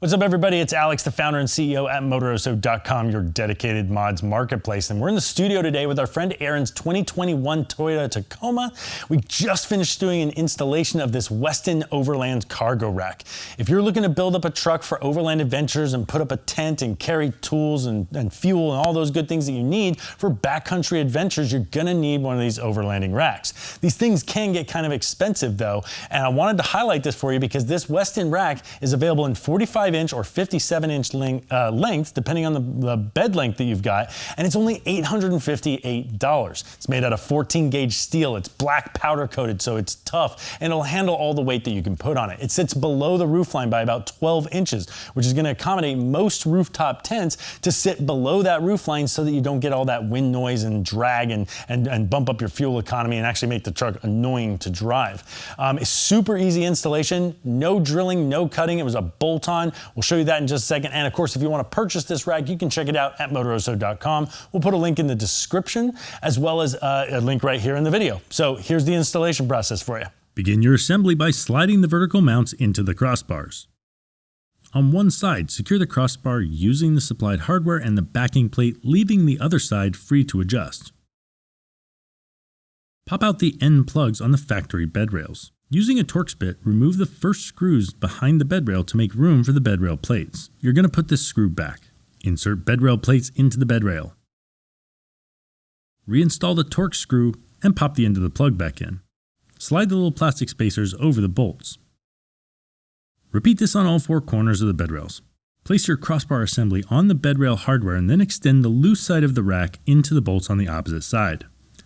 What's up, everybody? It's Alex, the founder and CEO at Motoroso.com, your dedicated mods marketplace. And we're in the studio today with our friend Aaron's 2021 Toyota Tacoma. We just finished doing an installation of this Westin Overland Cargo Rack. If you're looking to build up a truck for overland adventures and put up a tent and carry tools and fuel and all those good things that you need for backcountry adventures, you're gonna need one of these overlanding racks. These things can get kind of expensive though, and I wanted to highlight this for you because this Westin rack is available in 45-inch or 57-inch length, depending on the bed length that you've got, and it's only $858. It's made out of 14-gauge steel. It's black powder coated, so it's tough, and it'll handle all the weight that you can put on it. It sits below the roofline by about 12 inches, which is going to accommodate most rooftop tents to sit below that roofline so that you don't get all that wind noise and drag and bump up your fuel economy and actually make the truck annoying to drive. It's super easy installation, no drilling, no cutting. It was a bolt-on. We'll show you that in just a second. And of course, if you want to purchase this rack, you can check it out at Motoroso.com. We'll put a link in the description as well as a link right here in the video. So here's the installation process for you. Begin your assembly by sliding the vertical mounts into the crossbars. On one side, secure the crossbar using the supplied hardware and the backing plate, leaving the other side free to adjust. Pop out the end plugs on the factory bed rails. Using a Torx bit, remove the first screws behind the bed rail to make room for the bed rail plates. You're going to put this screw back. Insert bed rail plates into the bed rail. Reinstall the Torx screw and pop the end of the plug back in. Slide the little plastic spacers over the bolts. Repeat this on all four corners of the bed rails. Place your crossbar assembly on the bed rail hardware and then extend the loose side of the rack into the bolts on the opposite side.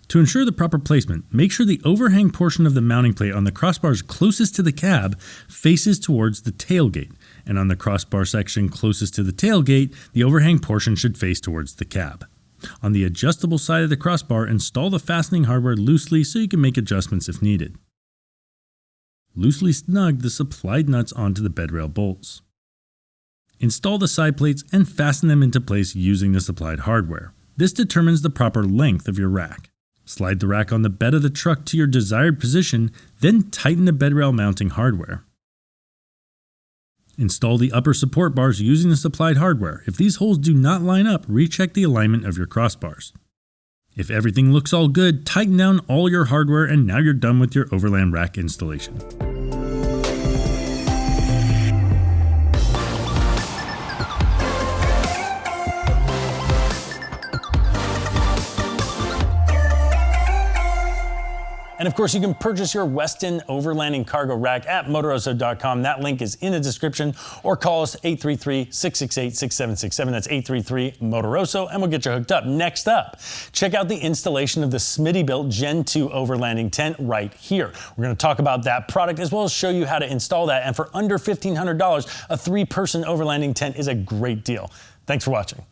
To ensure the proper placement, make sure the overhang portion of the mounting plate on the crossbars closest to the cab faces towards the tailgate, and on the crossbar section closest to the tailgate, the overhang portion should face towards the cab. On the adjustable side of the crossbar, install the fastening hardware loosely so you can make adjustments if needed. Loosely snug the supplied nuts onto the bed rail bolts. Install the side plates and fasten them into place using the supplied hardware. This determines the proper length of your rack. Slide the rack on the bed of the truck to your desired position, then tighten the bed rail mounting hardware. Install the upper support bars using the supplied hardware. If these holes do not line up, recheck the alignment of your crossbars. If everything looks all good, tighten down all your hardware and now you're done with your overland rack installation. And of course, you can purchase your Westin Overlanding Cargo Rack at Motoroso.com. That link is in the description, or call us 833-668-6767. That's 833-MOTOROSO, and we'll get you hooked up. Next up, check out the installation of the Smitty-built Gen 2 overlanding tent right here. We're going to talk about that product as well as show you how to install that. And for under $1,500, a 3-person overlanding tent is a great deal. Thanks for watching.